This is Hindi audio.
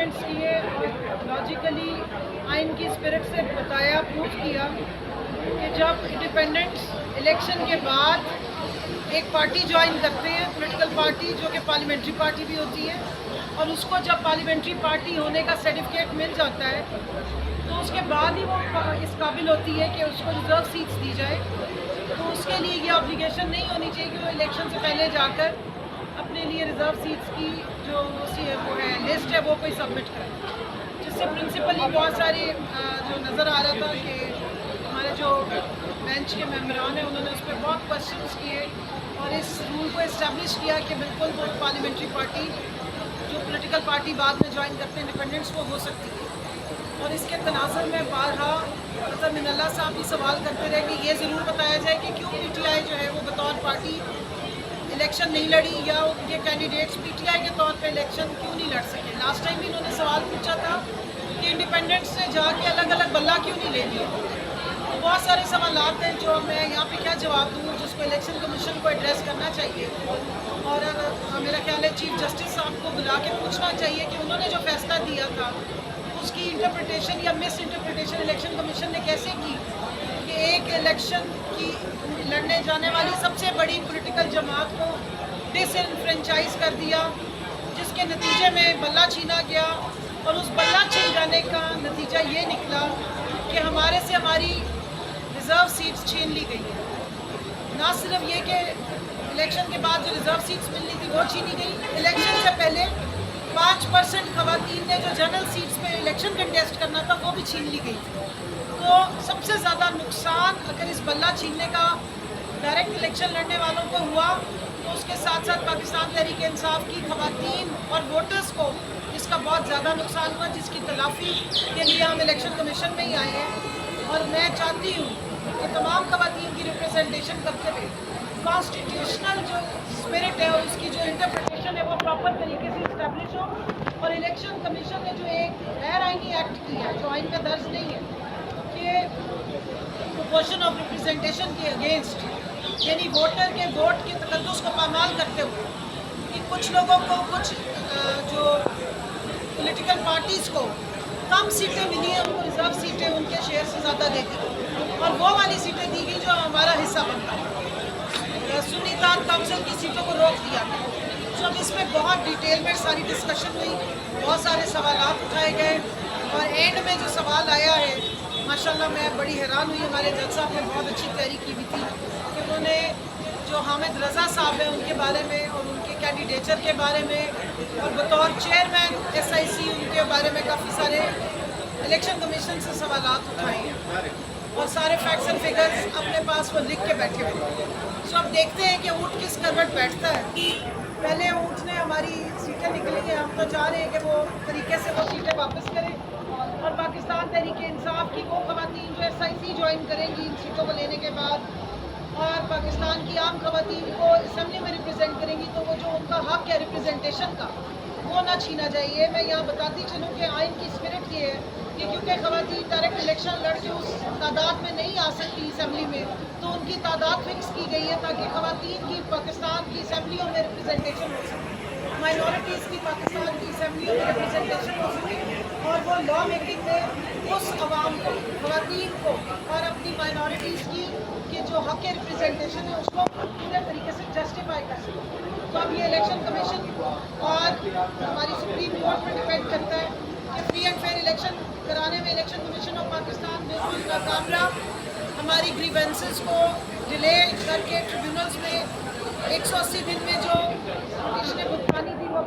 आर्ग्यूमेंट्स किए और लॉजिकली आइन की स्पिरिट से बताया, प्रूव किया कि जब इंडिपेंडेंट्स इलेक्शन के बाद एक पार्टी ज्वाइन करते हैं, पॉलिटिकल पार्टी जो कि पार्लियामेंट्री पार्टी भी होती है, और उसको जब पार्लियामेंट्री पार्टी होने का सर्टिफिकेट मिल जाता है तो उसके बाद ही वो इस काबिल होती है कि उसको रिजर्व सीट्स दी जाए। तो उसके लिए ये ऑब्लिगेशन नहीं होनी चाहिए कि वो इलेक्शन से पहले जाकर अपने लिए रिजर्व सीट्स की जो वो है लिस्ट है वो कोई सबमिट करे, जिससे प्रिंसिपली बहुत सारे जो नज़र आ रहा था कि हमारे जो बेंच के मेम्बरान हैं उन्होंने उस पर बहुत क्वेश्चंस किए और इस रूल को इस्टेब्लिश किया कि बिल्कुल वो पार्लियामेंट्री पार्टी जो पॉलिटिकल पार्टी बाद में ज्वाइन करते हैं इंडिपेंडेंट्स वो हो सकती है। और इसके तनाज़ुर में बारहा मतलब मिनल्ला साहब भी सवाल करते रहे कि ये ज़रूर बताया जाए कि क्यों पीटीआई जो है वो बतौर पार्टी इलेक्शन नहीं लड़ी या उनके कैंडिडेट्स पीटीआई के तौर पे इलेक्शन क्यों नहीं लड़ सके। लास्ट टाइम भी इन्होंने सवाल पूछा था कि इंडिपेंडेंट्स ने जाके अलग अलग बल्ला क्यों नहीं ले लिया। तो बहुत सारे सवाल हैं जो मैं यहाँ पे क्या जवाब दूँ, जिसको इलेक्शन कमीशन को एड्रेस करना चाहिए। और मेरा ख्याल है चीफ जस्टिस साहब को बुला के पूछना चाहिए कि उन्होंने जो फैसला दिया था उसकी इंटरप्रिटेशन या मिस इंटरप्रिटेशन इलेक्शन कमीशन ने कैसे की कि एक इलेक्शन की लड़ने जाने वाली सबसे बड़ी पॉलिटिकल जमात को डिसइनफ्रेंचाइज कर दिया, जिसके नतीजे में बल्ला छीना गया। और उस बल्ला छीन जाने का नतीजा ये निकला कि हमारे से हमारी रिज़र्व सीट्स छीन ली गई है। ना सिर्फ ये कि इलेक्शन के बाद जो रिज़र्व सीट्स मिलनी थी वो छीनी गई, इलेक्शन से पहले 5% खवातीन ने जो जनरल सीट्स पे इलेक्शन कंटेस्ट करना था वो भी छीन ली गई थी। तो सबसे ज़्यादा नुकसान अगर इस बल्ला छीनने का डायरेक्ट इलेक्शन लड़ने वालों को हुआ तो उसके साथ साथ पाकिस्तान तहरीक इंसाफ की खवातीन और वोटर्स को इसका बहुत ज़्यादा नुकसान हुआ, जिसकी तलाफ़ी के लिए हम इलेक्शन कमीशन में ही आए हैं। और मैं चाहती हूँ कि तमाम खवातीन की रिप्रेजेंटेशन करते हुए कॉन्स्टिट्यूशनल जो स्पिरिट है उसकी जो इंटरप्रिटेशन है वो प्रॉपर तरीके से इस्टेब्लिश हो। और इलेक्शन कमीशन ने जो एक गैर आइनी एक्ट किया है जो आइन में दर्ज नहीं है कि प्रोपोर्शन ऑफ रिप्रेजेंटेशन के अगेंस्ट, यानी वोटर के वोट के तकद्दुस को पामाल करते हुए कि कुछ लोगों को कुछ जो पॉलिटिकल पार्टीज़ को कम सीटें मिली हैं उनको रिजर्व सीटें उनके शेयर से ज़्यादा दे दी और वो वाली सीटें दी गई जो हमारा हिस्सा बनता है। सुन्नी तान काउंसिल की सीटों को रोक दिया गया। तो अब इसमें बहुत डिटेल में सारी डिस्कशन हुई, बहुत सारे सवाल उठाए गए और एंड में जो सवाल आया है माशाल्लाह मैं बड़ी हैरान हुई। हमारे जज साहब ने बहुत अच्छी तैयारी की हुई थी कि उन्होंने जो हामिद रज़ा साहब हैं उनके बारे में और उनके कैंडिडेचर के बारे में और बतौर चेयरमैन SIC उनके बारे में काफ़ी सारे इलेक्शन कमीशन से सवाल उठाए हैं और सारे फैक्ट्स एंड फिगर्स अपने पास वो लिख के बैठे हुए। सो अब देखते हैं कि ऊँट किस करवट बैठता है। पहले ऊँट ने हमारी सीटें निकली हैं, हम तो चाह रहे हैं कि वो तरीके से वो सीटें वापस करें और पाकिस्तान तहरीक इंसाफ की वो खवातीन जो SIC ज्वाइन करेंगी इन सीटों को लेने के बाद और पाकिस्तान की आम खवातीन को असम्बली में रिप्रेजेंट करेंगी तो वो जो उनका हक है रिप्रेजेंटेशन का वो ना छीना जाइए। मैं यहाँ बताती चलूँ कि आइन की स्पिरिट ये है कि क्योंकि खवातीन डायरेक्ट इलेक्शन लड़के उस तादाद में नहीं आ सकती असम्बली में, तो उनकी तादाद फिक्स की गई है ताकि खवातीन की पाकिस्तान की असम्बलियों में रिप्रेजेंटेशन हो सके, माइनॉरिटीज़ की पाकिस्तान की असम्बलियों में रिप्रेजेंटेशन हो सके और वो लॉ मेकिंग में उस अवाम को, खवातीन को और अपनी माइनॉरिटीज़ की जो हक रिप्रेजेंटेशन है उसको पूरे तरीके से जस्टिफाई कर सके। तो अब ये इलेक्शन कमीशन और हमारी सुप्रीम कोर्ट में डिपेंड करता है कि फ्री एंड फेयर इलेक्शन कराने में इलेक्शन कमीशन ऑफ पाकिस्तान बिल्कुल नाकाम रहा। हमारी ग्रीवेंसेस को डिले करके ट्रिब्यूनल्स में 180 दिन में जो पिछले भुगतानी थी वो